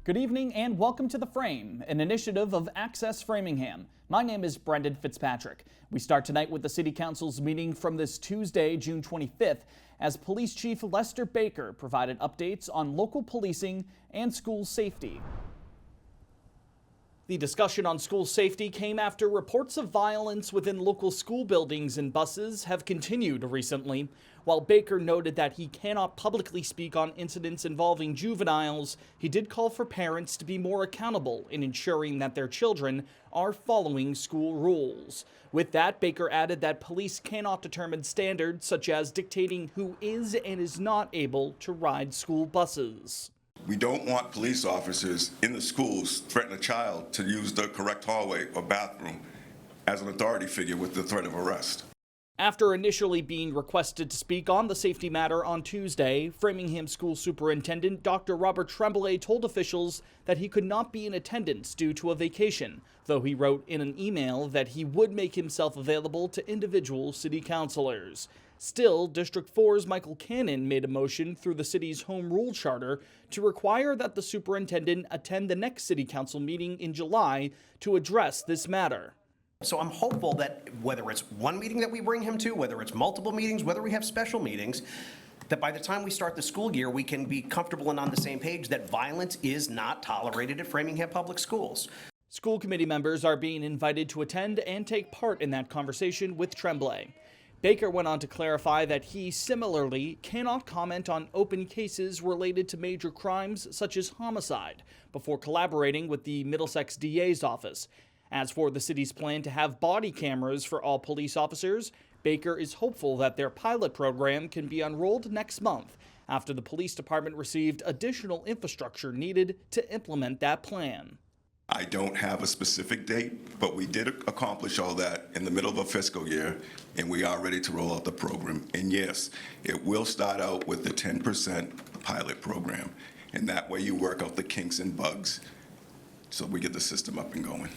Good evening and welcome to The Frame, an initiative of Access Framingham. My name is Brendan Fitzpatrick. We start tonight with the City Council's meeting from this Tuesday, June 25th, as Police Chief Lester Baker provided updates on local policing and school safety. The discussion on school safety came after reports of violence within local school buildings and buses have continued recently. While Baker noted that he cannot publicly speak on incidents involving juveniles, he did call for parents to be more accountable in ensuring that their children are following school rules. With that, Baker added that police cannot determine standards such as dictating who is and is not able to ride school buses. We don't want police officers in the schools threaten a child to use the correct hallway or bathroom as an authority figure with the threat of arrest. After initially being requested to speak on the safety matter on Tuesday, Framingham School Superintendent Dr. Robert Tremblay told officials that he could not be in attendance due to a vacation, though he wrote in an email that he would make himself available to individual city councilors. Still, District 4's Michael Cannon made a motion through the city's home rule charter to require that the superintendent attend the next city council meeting in July to address this matter. So I'm hopeful that whether it's one meeting that we bring him to, whether it's multiple meetings, whether we have special meetings, that by the time we start the school year, we can be comfortable and on the same page that violence is not tolerated at Framingham Public Schools. School committee members are being invited to attend and take part in that conversation with Tremblay. Baker went on to clarify that he similarly cannot comment on open cases related to major crimes such as homicide before collaborating with the Middlesex DA's office. As for the city's plan to have body cameras for all police officers, Baker is hopeful that their pilot program can be unrolled next month after the police department received additional infrastructure needed to implement that plan. I don't have a specific date, but we did accomplish all that in the middle of a fiscal year, and we are ready to roll out the program. And yes, it will start out with the 10% pilot program, and that way you work out the kinks and bugs so we get the system up and going.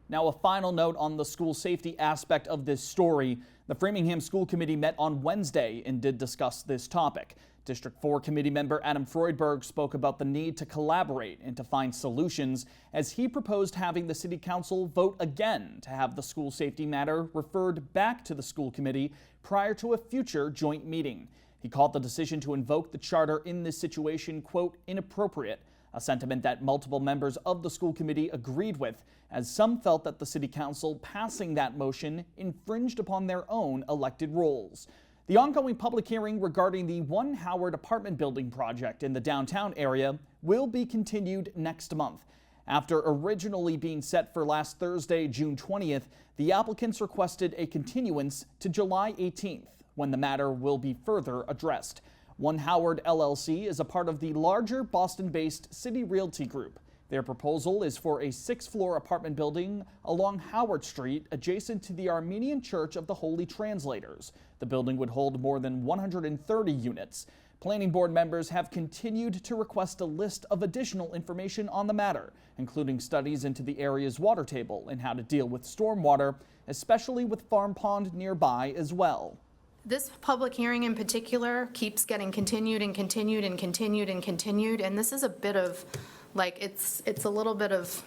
Now, a final note on the school safety aspect of this story. The Framingham School Committee met on Wednesday and did discuss this topic. District 4 committee member Adam Freudberg spoke about the need to collaborate and to find solutions as he proposed having the City Council vote again to have the school safety matter referred back to the school committee prior to a future joint meeting. He called the decision to invoke the charter in this situation, quote, inappropriate, a sentiment that multiple members of the school committee agreed with, as some felt that the City Council passing that motion infringed upon their own elected roles. The ongoing public hearing regarding the One Howard apartment building project in the downtown area will be continued next month. After originally being set for last Thursday, June 20th, the applicants requested a continuance to July 18th, when the matter will be further addressed. One Howard LLC is a part of the larger Boston-based City Realty Group. Their proposal is for a 6th-floor apartment building along Howard Street adjacent to the Armenian Church of the Holy Translators. The building would hold more than 130 units. Planning board members have continued to request a list of additional information on the matter, including studies into the area's water table and how to deal with stormwater, especially with Farm Pond nearby as well. This public hearing in particular keeps getting continued and continued and continued and continued, and this is a bit of, like, it's a little bit of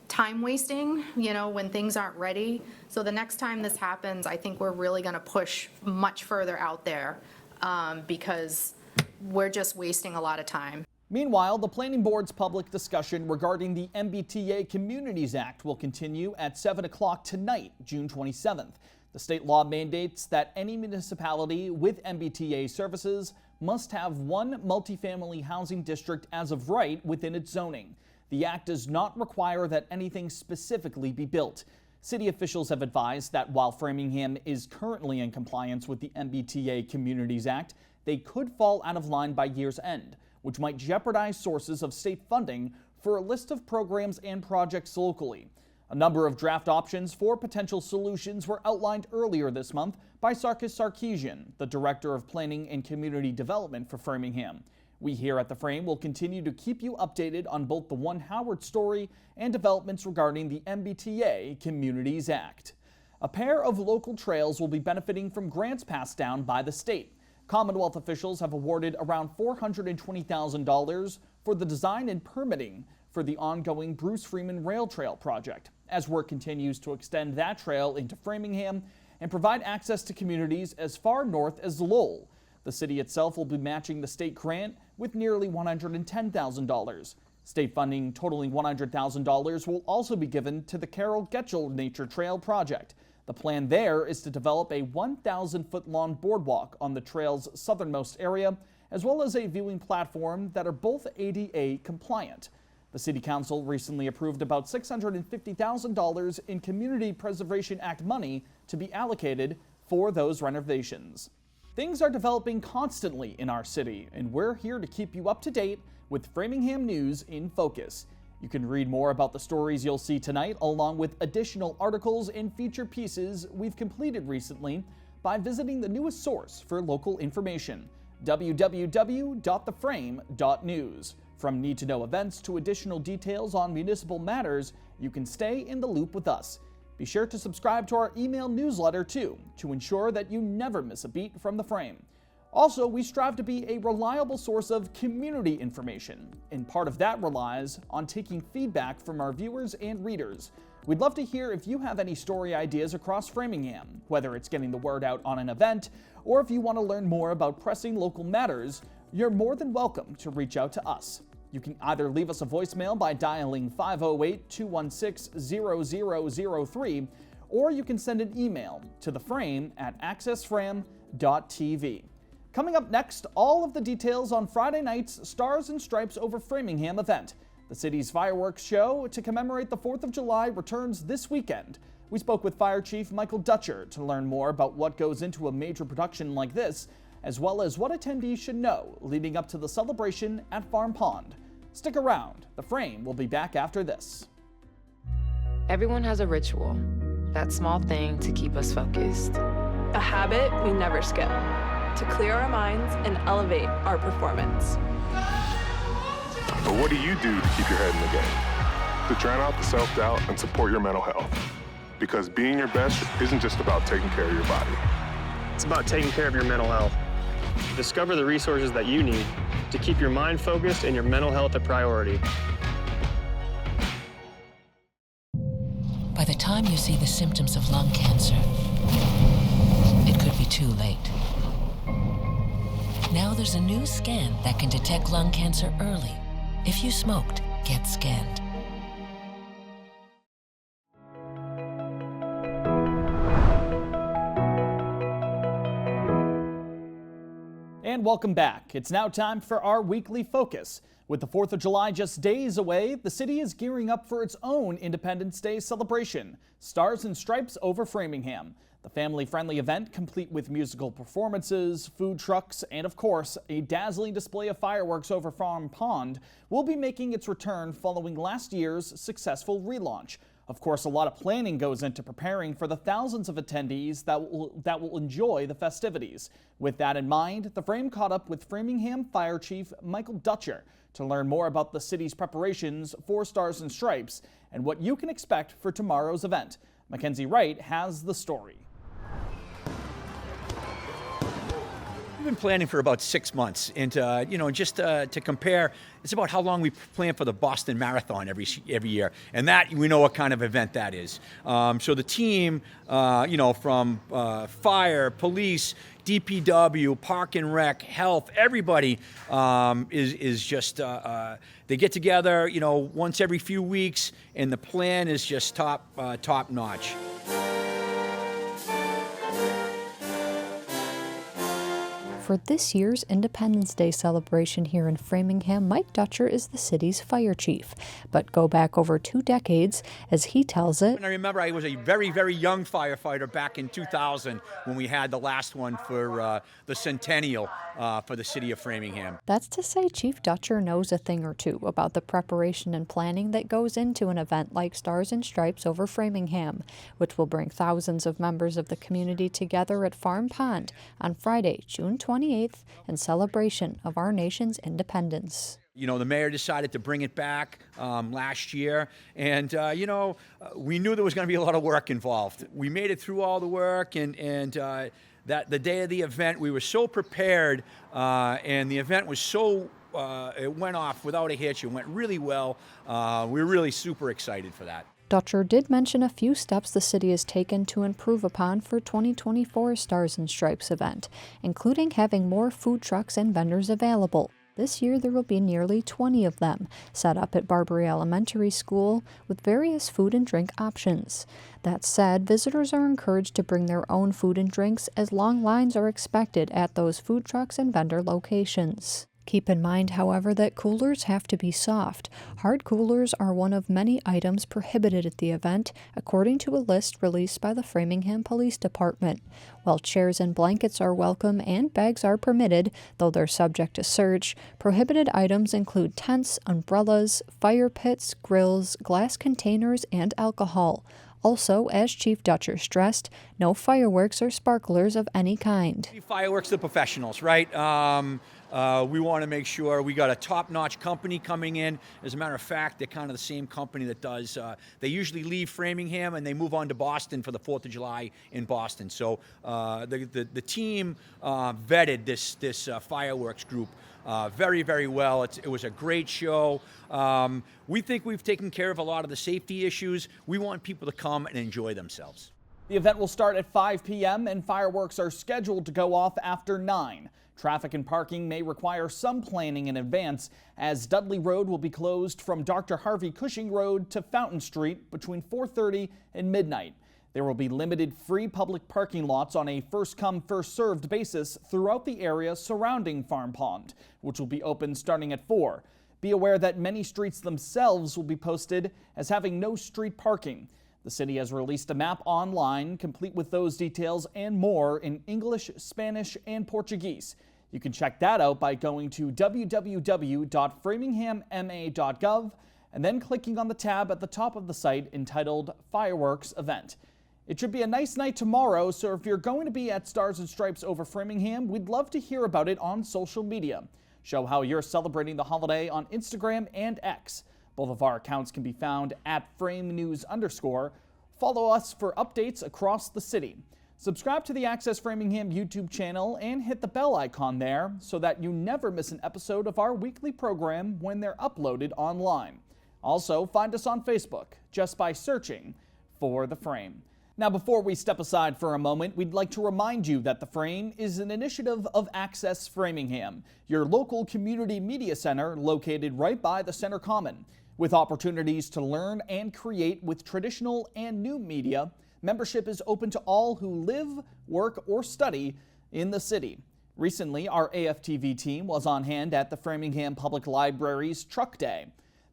time wasting, you know, when things aren't ready. So the next time this happens, I think we're really going to push much further out there because we're just wasting a lot of time. Meanwhile, the Planning Board's public discussion regarding the MBTA Communities Act will continue at 7 o'clock tonight, June 27th. The state law mandates that any municipality with MBTA services must have one multifamily housing district as of right within its zoning. The act does not require that anything specifically be built. City officials have advised that while Framingham is currently in compliance with the MBTA Communities Act, they could fall out of line by year's end, which might jeopardize sources of state funding for a list of programs and projects locally. A number of draft options for potential solutions were outlined earlier this month by Sarkis Sarkeesian, the Director of Planning and Community Development for Framingham. We here at The Frame will continue to keep you updated on both the One Howard story and developments regarding the MBTA Communities Act. A pair of local trails will be benefiting from grants passed down by the state. Commonwealth officials have awarded around $420,000 for the design and permitting for the ongoing Bruce Freeman Rail Trail project, as work continues to extend that trail into Framingham and provide access to communities as far north as Lowell. The city itself will be matching the state grant with nearly $110,000. State funding totaling $100,000 will also be given to the Carol Getchell Nature Trail project. The plan there is to develop a 1,000-foot-long boardwalk on the trail's southernmost area, as well as a viewing platform that are both ADA compliant. The City Council recently approved about $650,000 in Community Preservation Act money to be allocated for those renovations. Things are developing constantly in our city, and we're here to keep you up to date with Framingham News in Focus. You can read more about the stories you'll see tonight, along with additional articles and feature pieces we've completed recently, by visiting the newest source for local information, www.theframe.news. From need-to-know events to additional details on municipal matters, you can stay in the loop with us. Be sure to subscribe to our email newsletter too, to ensure that you never miss a beat from The Frame. Also, we strive to be a reliable source of community information, and part of that relies on taking feedback from our viewers and readers. We'd love to hear if you have any story ideas across Framingham, whether it's getting the word out on an event, or if you want to learn more about pressing local matters. You're more than welcome to reach out to us. You can either leave us a voicemail by dialing 508-216-0003, or you can send an email to theframe@accessfram.tv. Coming up next, all of the details on Friday night's Stars and Stripes Over Framingham event. The city's fireworks show to commemorate the 4th of July returns this weekend. We spoke with Fire Chief Michael Dutcher to learn more about what goes into a major production like this, as well as what attendees should know leading up to the celebration at Farm Pond. Stick around. The Frame will be back after this. Everyone has a ritual, that small thing to keep us focused. A habit we never skip, to clear our minds and elevate our performance. But what do you do to keep your head in the game? To drown out the self-doubt and support your mental health. Because being your best isn't just about taking care of your body. It's about taking care of your mental health. Discover the resources that you need to keep your mind focused and your mental health a priority. By the time you see the symptoms of lung cancer, it could be too late. Now there's a new scan that can detect lung cancer early. If you smoked, get scanned. And welcome back. It's now time for our weekly focus. With the 4th of July just days away, the city is gearing up for its own Independence Day celebration, Stars and Stripes Over Framingham. The family-friendly event, complete with musical performances, food trucks, and of course, a dazzling display of fireworks over Farm Pond, will be making its return following last year's successful relaunch. Of course, a lot of planning goes into preparing for the thousands of attendees that will enjoy the festivities. With that in mind, The Frame caught up with Framingham Fire Chief Michael Dutcher to learn more about the city's preparations for Stars and Stripes and what you can expect for tomorrow's event. Mackenzie Wright has the story. We've been planning for about 6 months, and just to compare, it's about how long we plan for the Boston Marathon every year, and that we know what kind of event that is. So the team, from fire, police, DPW, Park and Rec, Health, everybody is just they get together, once every few weeks, and the plan is just top notch. For this year's Independence Day celebration here in Framingham, Mike Dutcher is the city's fire chief. But go back over 2 decades, as he tells it. And I remember I was a very, very young firefighter back in 2000 when we had the last one for the centennial for the city of Framingham. That's to say Chief Dutcher knows a thing or two about the preparation and planning that goes into an event like Stars and Stripes Over Framingham, which will bring thousands of members of the community together at Farm Pond on Friday, June 28th, in celebration of our nation's independence. The mayor decided to bring it back last year, and we knew there was going to be a lot of work involved. We made it through all the work, and that the day of the event, we were so prepared, and the event was so it went off without a hitch. It went really well. We're really super excited for that. Dutcher did mention a few steps the city has taken to improve upon for 2024 Stars and Stripes event, including having more food trucks and vendors available. This year there will be nearly 20 of them, set up at Barbary Elementary School with various food and drink options. That said, visitors are encouraged to bring their own food and drinks as long lines are expected at those food trucks and vendor locations. Keep in mind, however, that coolers have to be soft. Hard coolers are one of many items prohibited at the event, according to a list released by the Framingham Police Department. While chairs and blankets are welcome and bags are permitted, though they're subject to search, prohibited items include tents, umbrellas, fire pits, grills, glass containers, and alcohol. Also, as Chief Dutcher stressed, no fireworks or sparklers of any kind. Fireworks, the professionals, right? We want to make sure we got a top-notch company coming in. As a matter of fact, they're kind of the same company that does, they usually leave Framingham and they move on to Boston for the 4th of July in Boston. So the team vetted this fireworks group very, very well. It was a great show. We think we've taken care of a lot of the safety issues. We want people to come and enjoy themselves. The event will start at 5 p.m. and fireworks are scheduled to go off after 9. Traffic and parking may require some planning in advance, as Dudley Road will be closed from Dr. Harvey Cushing Road to Fountain Street between 4:30 and midnight. There will be limited free public parking lots on a first-come, first-served basis throughout the area surrounding Farm Pond, which will be open starting at 4. Be aware that many streets themselves will be posted as having no street parking. The city has released a map online, complete with those details and more in English, Spanish, and Portuguese. You can check that out by going to www.framinghamma.gov and then clicking on the tab at the top of the site entitled Fireworks Event. It should be a nice night tomorrow, so if you're going to be at Stars and Stripes over Framingham, we'd love to hear about it on social media. Show how you're celebrating the holiday on Instagram and X. Both of our accounts can be found at @framenews_. Follow us for updates across the city. Subscribe to the Access Framingham YouTube channel and hit the bell icon there so that you never miss an episode of our weekly program when they're uploaded online. Also, find us on Facebook just by searching for The Frame. Now, before we step aside for a moment, we'd like to remind you that The Frame is an initiative of Access Framingham, your local community media center located right by the Center Common. With opportunities to learn and create with traditional and new media, membership is open to all who live, work, or study in the city. Recently, our AFTV team was on hand at the Framingham Public Library's Truck Day.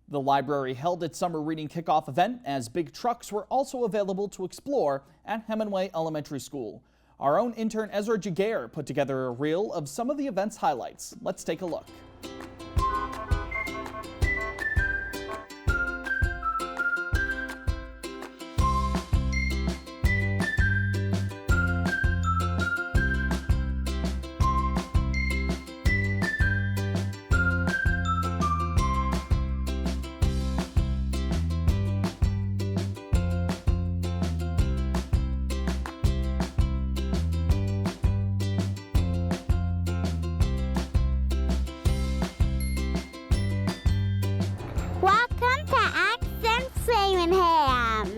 The library held its summer reading kickoff event as big trucks were also available to explore at Hemingway Elementary School. Our own intern Ezra Jaguar put together a reel of some of the event's highlights. Let's take a look. Welcome to Accent Framingham.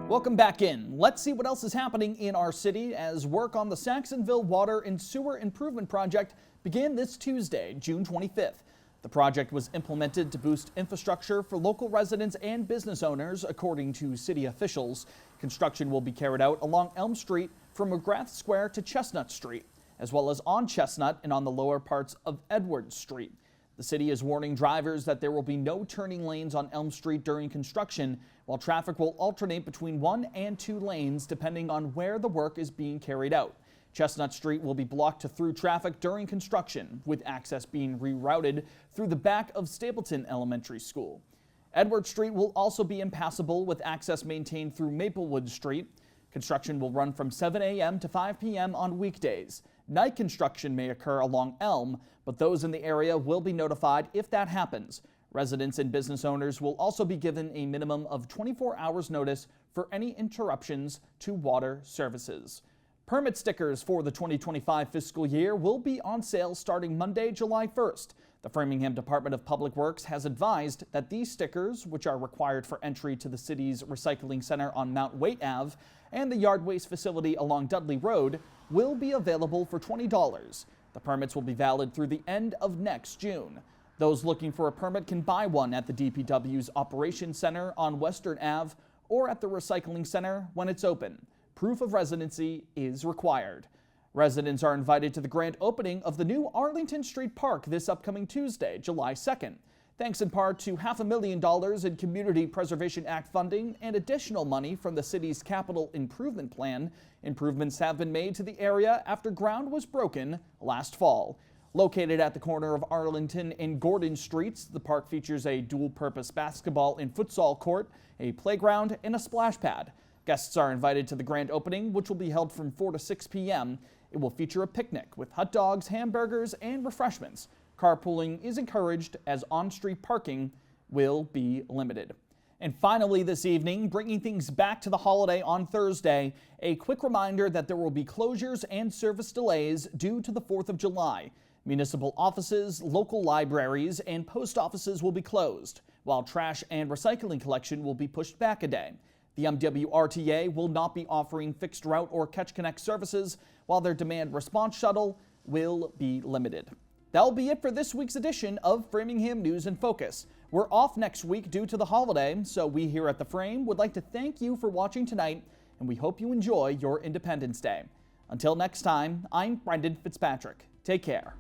Welcome back in. Let's see what else is happening in our city as work on the Saxonville Water and Sewer Improvement Project began this Tuesday, June 25th. The project was implemented to boost infrastructure for local residents and business owners, according to city officials. Construction will be carried out along Elm Street from McGrath Square to Chestnut Street, as well as on Chestnut and on the lower parts of Edward Street. The city is warning drivers that there will be no turning lanes on Elm Street during construction, while traffic will alternate between 1 and 2 lanes depending on where the work is being carried out. Chestnut Street will be blocked to through traffic during construction, with access being rerouted through the back of Stapleton Elementary School. Edward Street will also be impassable with access maintained through Maplewood Street. Construction will run from 7 a.m. to 5 p.m. on weekdays. Night construction may occur along Elm, but those in the area will be notified if that happens. Residents and business owners will also be given a minimum of 24 hours notice for any interruptions to water services. Permit stickers for the 2025 fiscal year will be on sale starting Monday, July 1st. The Framingham Department of Public Works has advised that these stickers, which are required for entry to the city's recycling center on Mount Waite Ave and the yard waste facility along Dudley Road, will be available for $20. The permits will be valid through the end of next June. Those looking for a permit can buy one at the DPW's Operations Center on Western Ave or at the Recycling Center when it's open. Proof of residency is required. Residents are invited to the grand opening of the new Arlington Street Park this upcoming Tuesday, July 2nd. Thanks in part to $500,000 in Community Preservation Act funding and additional money from the city's capital improvement plan, improvements have been made to the area after ground was broken last fall. Located at the corner of Arlington and Gordon Streets, the park features a dual-purpose basketball and futsal court, a playground, and a splash pad. Guests are invited to the grand opening, which will be held from 4 to 6 p.m. It will feature a picnic with hot dogs, hamburgers, and refreshments. Carpooling is encouraged as on-street parking will be limited. And finally this evening, bringing things back to the holiday on Thursday, a quick reminder that there will be closures and service delays due to the 4th of July. Municipal offices, local libraries, and post offices will be closed, while trash and recycling collection will be pushed back a day. The MWRTA will not be offering fixed route or Catch Connect services, while their demand response shuttle will be limited. That'll be it for this week's edition of Framingham News in Focus. We're off next week due to the holiday, so we here at The Frame would like to thank you for watching tonight, and we hope you enjoy your Independence Day. Until next time, I'm Brendan Fitzpatrick. Take care.